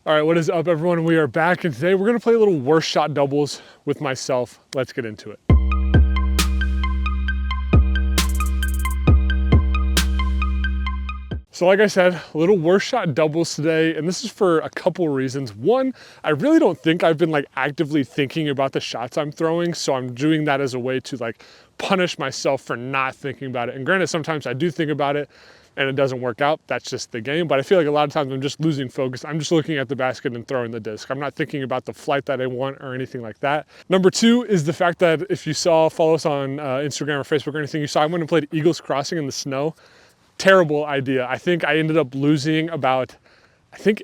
All right, what is up, everyone? We are back, and today we're gonna play a little worst shot doubles with myself. Let's get into it. So like I said, a little worst shot doubles today, and this is for a couple reasons. One, I really don't think I've been actively thinking about the shots I'm throwing, so I'm doing that as a way to punish myself for not thinking about it. And granted, sometimes I do think about it and it doesn't work out. That's just the game. But I feel like a lot of times I'm just losing focus. I'm just looking at the basket and throwing the disc. I'm not thinking about the flight that I want or anything like that. Number two is the fact that if you follow us on Instagram or Facebook or anything, you saw I went and played Eagles Crossing in the snow. Terrible idea. I think I ended up losing about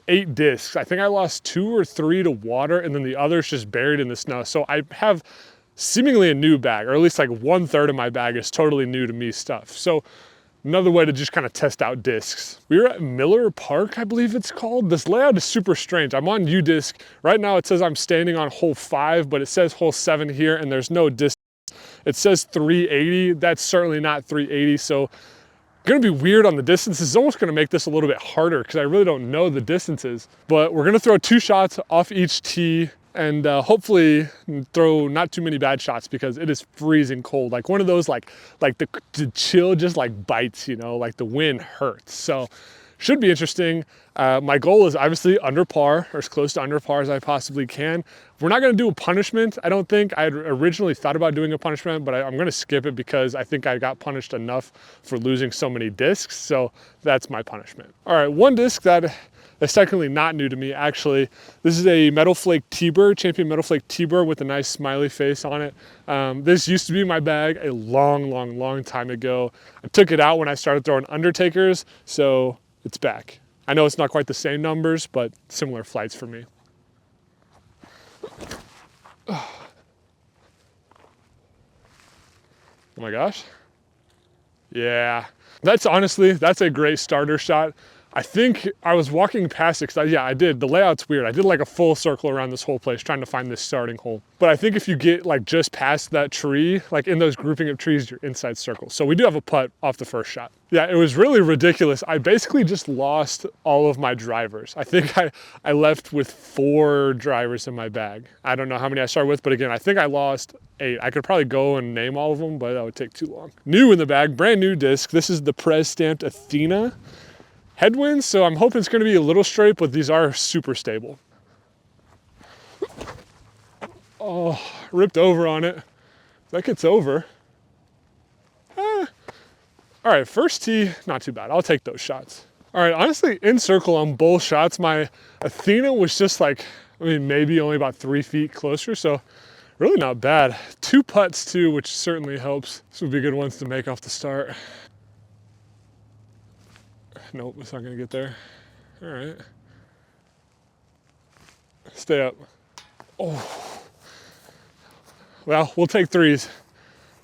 8 discs. I think I lost 2 or 3 to water, and then the others just buried in the snow. So I have seemingly a new bag, or at least 1/3 of my bag is totally new to me stuff. So another way to just kind of test out discs. We were at Miller Park, I believe it's called. This layout is super strange. I'm on U-disc. Right now it says I'm standing on hole 5, but it says hole 7 here, and there's no disc. It says 380. That's certainly not 380, so gonna be weird on the distances. It's almost gonna make this a little bit harder because I really don't know the distances. But we're gonna throw 2 shots off each tee and hopefully throw not too many bad shots because it is freezing cold. One of those, the chill just bites, you know, the wind hurts. So should be interesting. My goal is obviously under par, or as close to under par as I possibly can. We're not gonna do a punishment, I don't think. I had originally thought about doing a punishment, but I'm gonna skip it because I think I got punished enough for losing so many discs, so that's my punishment. All right, one disc that is technically not new to me, actually. This is a Metal Flake T-Bird, Champion Metal Flake T-Bird with a nice smiley face on it. This used to be my bag a long time ago. I took it out when I started throwing Undertakers, so it's back. I know it's not quite the same numbers, but similar flights for me. Oh my gosh. Yeah, that's a great starter shot. I think I was walking past it, because I did. The layout's weird. I did a full circle around this whole place trying to find this starting hole. But I think if you get just past that tree, in those grouping of trees, you're inside circle. So we do have a putt off the first shot. Yeah, it was really ridiculous. I basically just lost all of my drivers. I think I left with 4 drivers in my bag. I don't know how many I started with, but again, I think I lost 8. I could probably go and name all of them, but that would take too long. New in the bag, brand new disc. This is the Prez stamped Athena. Headwinds, so I'm hoping it's going to be a little straight, but these are super stable. Oh, ripped over on it. That gets over. All right, first tee, not too bad. I'll take those shots. All right, honestly, in circle on both shots, my Athena was just maybe only about 3 feet closer, so really not bad. 2 putts too, which certainly helps. This would be good ones to make off the start. Nope, it's not gonna get there. All right. Stay up. Oh. Well, we'll take 3s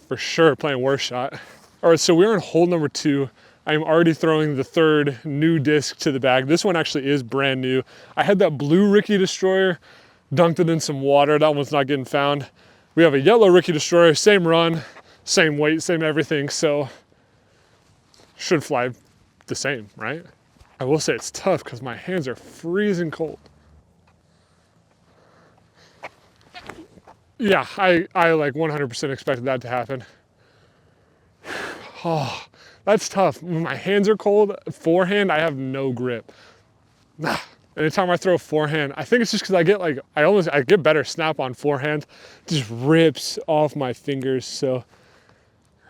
for sure, playing worst shot. All right, so we're on hole number 2. I'm already throwing the 3rd new disc to the bag. This one actually is brand new. I had that blue Ricky Destroyer, dunked it in some water. That one's not getting found. We have a yellow Ricky Destroyer, same run, same weight, same everything, so should fly the same, right? I will say it's tough because my hands are freezing cold. Yeah, I 100% expected that to happen. Oh, that's tough. When my hands are cold, forehand, I have no grip. Anytime I throw forehand, I think it's just because I get better snap on forehand. It just rips off my fingers, so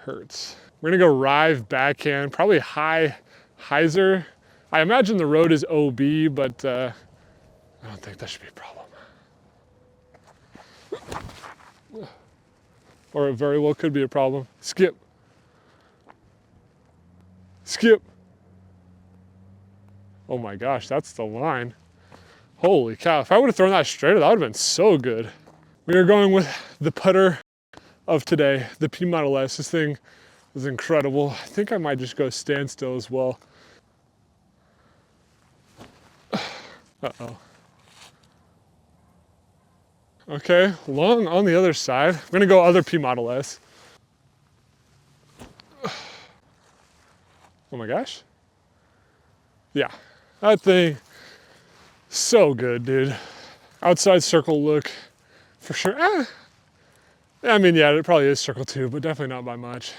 hurts. We're gonna go Rive backhand, probably high hyzer. I imagine the road is OB, but I don't think that should be a problem. Or it very well could be a problem. Skip. Skip. Oh my gosh, that's the line. Holy cow, if I would have thrown that straighter, that would have been so good. We are going with the putter of today, the P Model S. This thing is incredible. I think I might just go standstill as well. Uh-oh. Okay, long on the other side. I'm gonna go other P Model S. Oh my gosh. Yeah, that thing So good, dude. Outside circle look for sure. I mean, yeah, it probably is circle 2, but definitely not by much.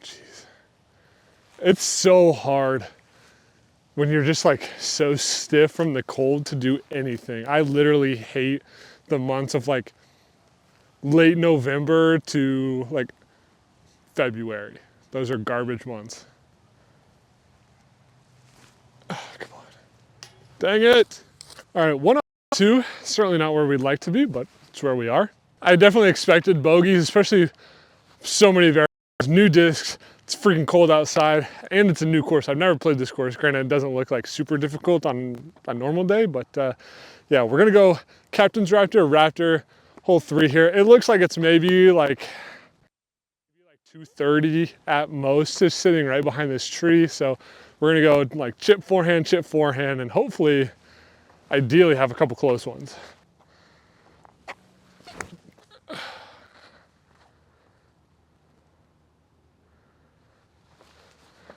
Jeez. It's so hard when you're just like so stiff from the cold to do anything. I literally hate the months of like late November to like February. Those are garbage months. Oh, come on. Dang it. All right, 102, certainly not where we'd like to be, but it's where we are. I definitely expected bogeys, especially so many variables. New discs, it's freaking cold outside, and it's a new course. I've never played this course. Granted, it doesn't look like super difficult on a normal day, but yeah, we're gonna go Captain's Raptor, Raptor, hole 3 here. It looks like it's maybe like 230 at most, just sitting right behind this tree. So we're gonna go like chip forehand, and hopefully, ideally have a couple close ones.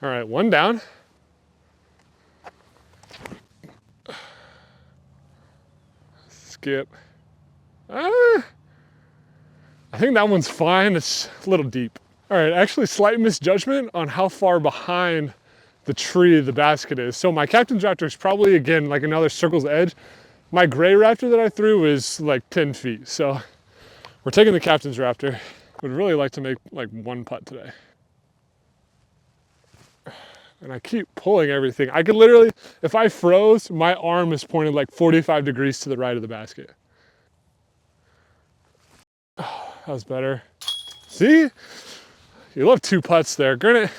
All right, one down. Skip. I think that one's fine. It's a little deep. All right, actually slight misjudgment on how far behind the tree the basket is. So my Captain's Raptor is probably, again, like another circle's edge. My gray Raptor that I threw is like 10 feet. So we're taking the Captain's Raptor. Would really like to make like one putt today. And I keep pulling everything. I could literally, if I froze, my arm is pointed like 45 degrees to the right of the basket. Oh, that was better. See? You love 2 putts there. Granted,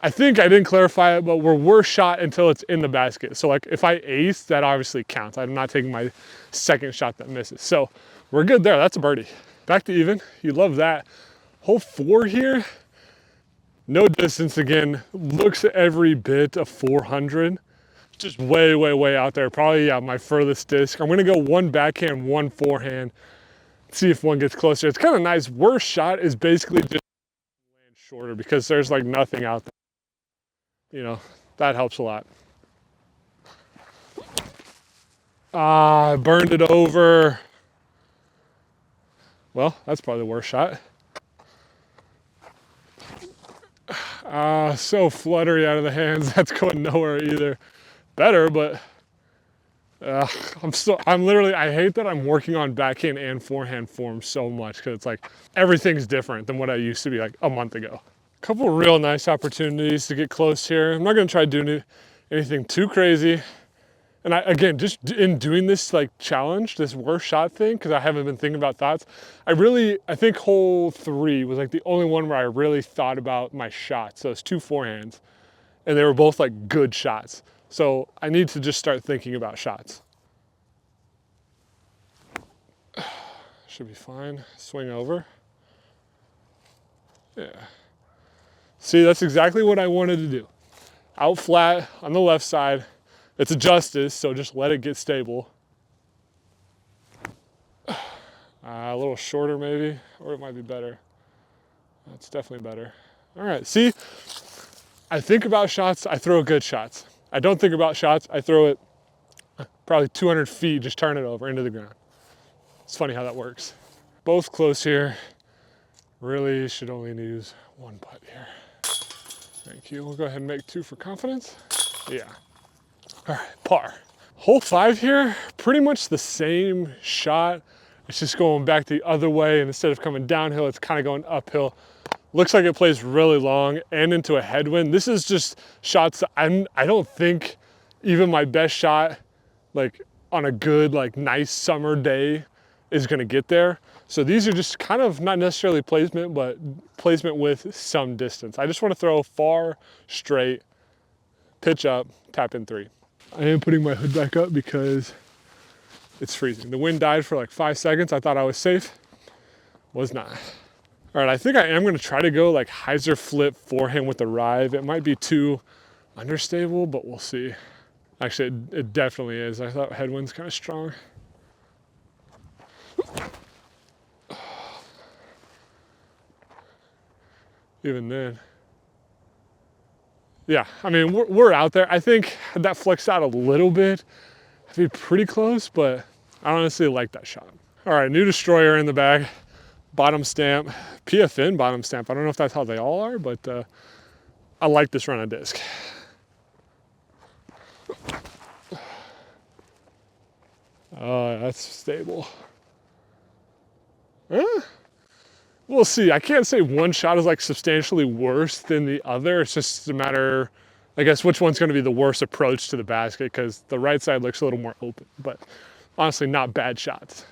I think I didn't clarify it, but we're worse shot until it's in the basket. So like if I ace, that obviously counts. I'm not taking my second shot that misses. So we're good there. That's a birdie. Back to even. You love that. Hole 4 here. No distance again. Looks every bit of 400. Just way, way, way out there. Probably, yeah, my furthest disc. I'm gonna go 1 backhand, 1 forehand. See if one gets closer. It's kind of nice. Worst shot is basically just land shorter because there's like nothing out there. You know, that helps a lot. I burned it over. Well, that's probably the worst shot. So fluttery out of the hands. That's going nowhere either. Better, but I'm literally, I hate that I'm working on backhand and forehand form so much because it's like everything's different than what I used to be like a month ago. A couple real nice opportunities to get close here. I'm not gonna try doing anything too crazy. And again, just in doing this like challenge, this worst shot thing, because I haven't been thinking about thoughts, I think hole 3 was like the only one where I really thought about my shots, those 2 forehands. And they were both like good shots. So I need to just start thinking about shots. Should be fine. Swing over. Yeah. See, that's exactly what I wanted to do. Out flat on the left side. It's a justice, so just let it get stable. A little shorter maybe, or it might be better. That's definitely better. All right, see? I think about shots, I throw good shots. I don't think about shots, I throw it probably 200 feet, just turn it over into the ground. It's funny how that works. Both close here. Really should only use 1 putt here. Thank you. We'll go ahead and make 2 for confidence. Yeah. All right, par. Hole 5 here, pretty much the same shot. It's just going back the other way, and instead of coming downhill, it's kind of going uphill. Looks like it plays really long and into a headwind. This is just shots that I don't think even my best shot, like on a good, like nice summer day, is gonna get there. So these are just kind of not necessarily placement, but placement with some distance. I just want to throw far, straight, pitch up, tap in 3. I am putting my hood back up because it's freezing. The wind died for like 5 seconds. I thought I was safe. Was not. All right, I think I am gonna try to go like hyzer flip forehand with the rive. It might be too understable, but we'll see. Actually, it definitely is. I thought headwind's kind of strong. Even then. Yeah, I mean, we're out there. I think had that flexed out a little bit, I'd be pretty close, but I honestly like that shot. All right, new destroyer in the bag, bottom stamp, PFN bottom stamp. I don't know if that's how they all are, but I like this run on disc. That's stable. We'll see. I can't say one shot is like substantially worse than the other. It's just a matter, I guess, which one's going to be the worst approach to the basket, because the right side looks a little more open, but honestly, not bad shots.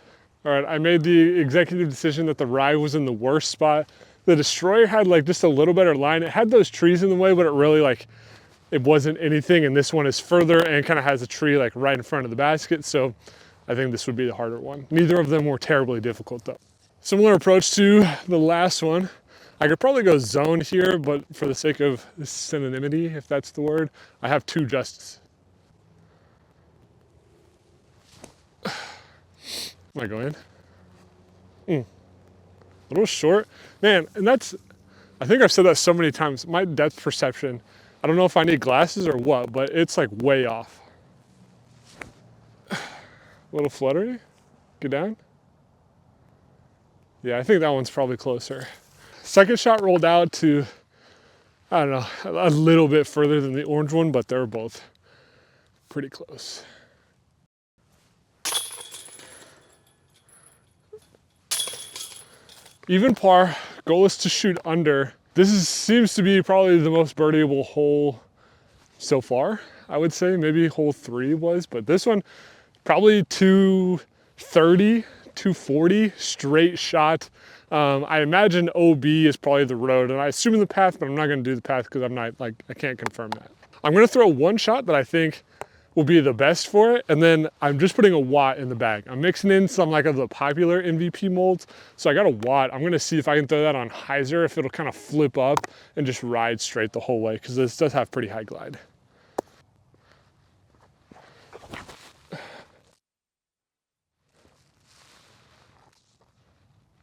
All right, I made the executive decision that the rye was in the worst spot. The destroyer had like just a little better line. It had those trees in the way, but it really like, it wasn't anything. And this one is further and kind of has a tree like right in front of the basket. So I think this would be the harder one. Neither of them were terribly difficult though. Similar approach to the last one. I could probably go zone here, but for the sake of synonymity, if that's the word, I have two justices. Am I going? A little short. Man, and that's, I think I've said that so many times. My depth perception, I don't know if I need glasses or what, but it's like way off. A little fluttery. Get down. Yeah, I think that one's probably closer. Second shot rolled out to, I don't know, a little bit further than the orange one, but they're both pretty close. Even par, goal is to shoot under. Seems to be probably the most birdieable hole so far, I would say. Maybe hole 3 was, but this one, probably 230, 240 straight shot. I imagine OB is probably the road, and I assume the path, but I'm not gonna do the path because I'm not, like, I can't confirm that. I'm gonna throw one shot that I think will be the best for it, and then I'm just putting a watt in the bag. I'm mixing in some like of the popular MVP molds, so I got a watt. I'm gonna see if I can throw that on hyzer, if it'll kind of flip up and just ride straight the whole way, because this does have pretty high glide.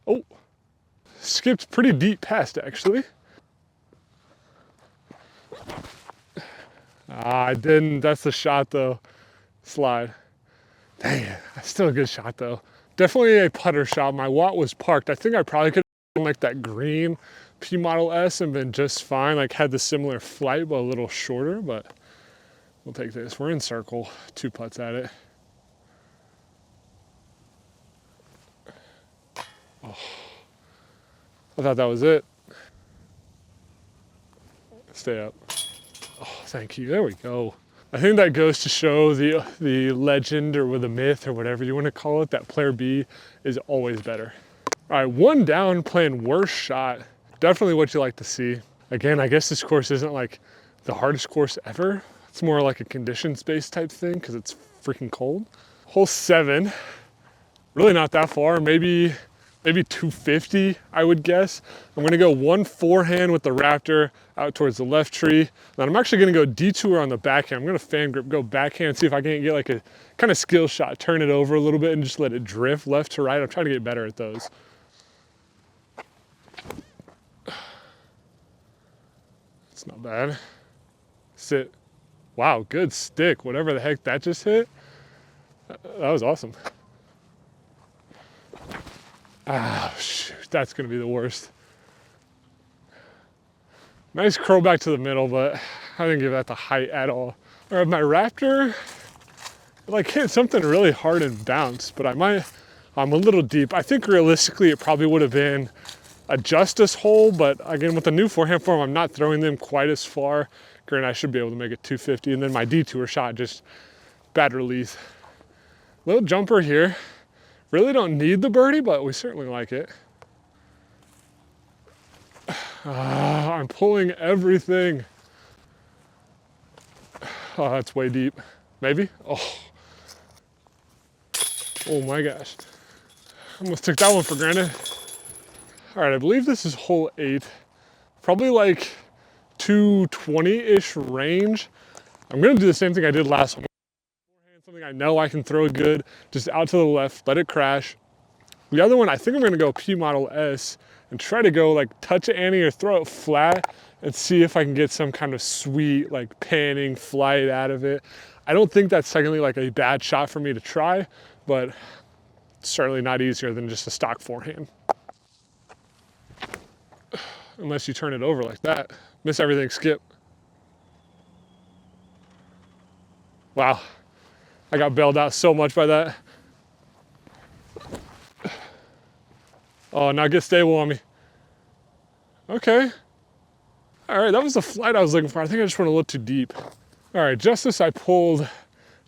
Oh, skipped pretty deep past actually. I didn't, that's the shot though. Slide. Dang it, that's still a good shot though. Definitely a putter shot. My watt was parked. I think I probably could have done like that green P Model S and been just fine. Like had the similar flight, but a little shorter, but we'll take this. We're in circle, 2 putts at it. Oh, I thought that was it. Stay up. Oh, thank you, there we go. I think that goes to show the legend or the myth or whatever you want to call it, that player B is always better. All right, 1 down, playing worst shot. Definitely what you like to see. Again, I guess this course isn't like the hardest course ever. It's more like a conditions-based type thing because it's freaking cold. Hole 7, really not that far, maybe 250, I would guess. I'm gonna go 1 forehand with the Raptor out towards the left tree. Then I'm actually gonna go detour on the backhand. I'm gonna fan grip, go backhand, see if I can get like a kind of skill shot, turn it over a little bit and just let it drift left to right. I'm trying to get better at those. It's not bad. Sit. Wow, good stick. Whatever the heck that just hit. That was awesome. Ah, shoot, that's gonna be the worst. Nice curl back to the middle, but I didn't give that the height at all. All right, my Raptor, like hit something really hard and bounced, but I'm a little deep. I think realistically it probably would have been a justice hole, but again, with the new forehand form, I'm not throwing them quite as far. Granted, I should be able to make it 250, and then my detour shot, just bad release. Little jumper here. Really don't need the birdie, but we certainly like it. I'm pulling everything. Oh, that's way deep. Maybe? Oh my gosh. Almost took that one for granted. All right, I believe this is hole 8. Probably like 220-ish range. I'm gonna do the same thing I did last one. Something I know I can throw good, just out to the left, let it crash. The other one, I think I'm gonna go P Model S and try to go like touch it Annie or throw it flat and see if I can get some kind of sweet like panning flight out of it. I don't think that's technically like a bad shot for me to try, but it's certainly not easier than just a stock forehand. Unless you turn it over like that. Miss everything, skip. Wow, I got bailed out so much by that. Oh, now get stable on me. Okay. All right, that was the flight I was looking for. I think I just went a little too deep. All right, justice I pulled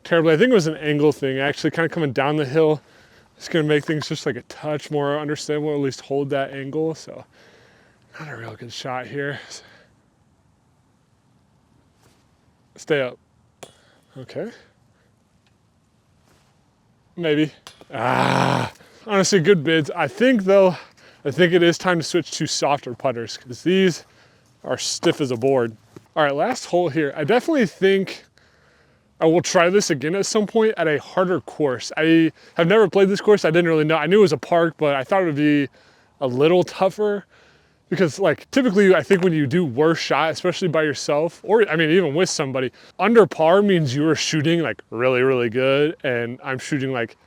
terribly. I think it was an angle thing, actually kind of coming down the hill. It's gonna make things just like a touch more understandable, at least hold that angle. So not a real good shot here. Stay up. Okay. Maybe. Honestly, good bids. I think it is time to switch to softer putters because these are stiff as a board. All right, last hole here. I definitely think I will try this again at some point at a harder course. I have never played this course. I didn't really know. I knew it was a park, but I thought it would be a little tougher because like typically I think when you do worse shot, especially by yourself, or I mean, even with somebody, under par means you are shooting like really, really good. And I'm shooting like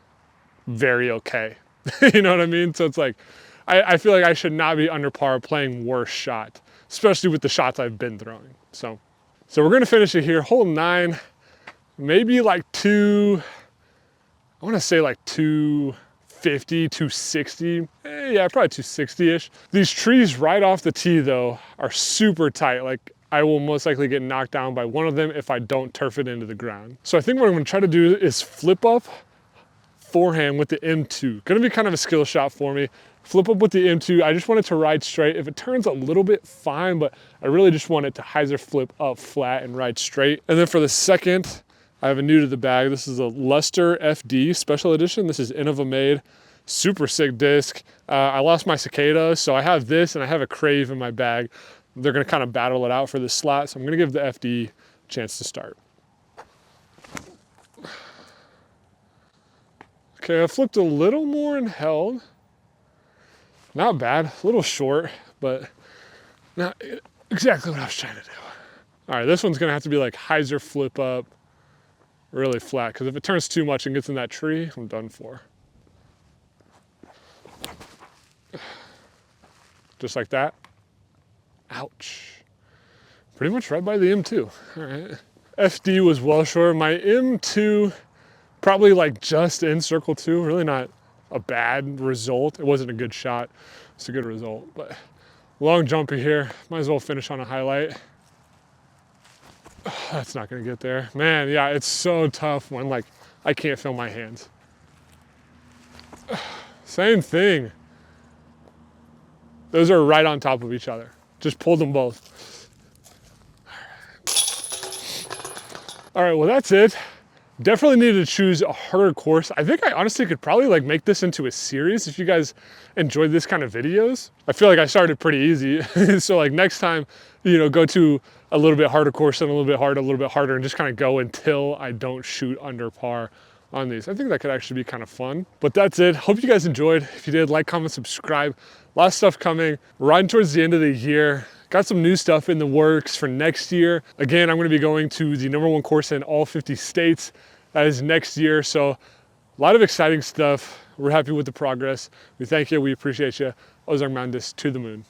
very okay. You know what I mean? So it's like, I feel like I should not be under par playing worse shot, especially with the shots I've been throwing. So we're gonna finish it here. Hole 9, maybe like I wanna say like 250, 260. Yeah, probably 260-ish. These trees right off the tee though are super tight. Like I will most likely get knocked down by one of them if I don't turf it into the ground. So I think what I'm gonna try to do is flip up forehand with the M2. Gonna be kind of a skill shot for me. Flip up with the M2. I just want it to ride straight. If it turns a little bit, fine, but I really just want it to hyzer flip up flat and ride straight. And then for the second, I have a new to the bag. This is a Luster FD special edition. This is Innova made. Super sick disc. I lost my Cicada, so I have this and I have a Crave in my bag. They're gonna kind of battle it out for this slot, so I'm gonna give the FD a chance to start. Okay, I flipped a little more and held. Not bad, a little short, but not exactly what I was trying to do. All right, this one's gonna have to be like hyzer flip up, really flat, because if it turns too much and gets in that tree, I'm done for. Just like that. Ouch. Pretty much right by the M2, all right. FD was well short. My M2, probably like just in circle 2, really not a bad result. It wasn't a good shot, it's a good result, but long jumper here. Might as well finish on a highlight. That's not gonna get there. Man, yeah, it's so tough when like I can't feel my hands. Same thing. Those are right on top of each other. Just pulled them both. All right, well that's it. Definitely needed to choose a harder course. I think I honestly could probably like make this into a series if you guys enjoyed this kind of videos. I feel like I started pretty easy. So like next time, you know, go to a little bit harder course and a little bit harder, and just kind of go until I don't shoot under par on these. I think that could actually be kind of fun. But that's it. Hope you guys enjoyed. If you did, like, comment, subscribe. A lot of stuff coming. We're riding towards the end of the year. Got some new stuff in the works for next year. Again, I'm gonna be going to the #1 course in all 50 states. That is next year. So a lot of exciting stuff. We're happy with the progress. We thank you, we appreciate you. Ozark Mountain Discs to the moon.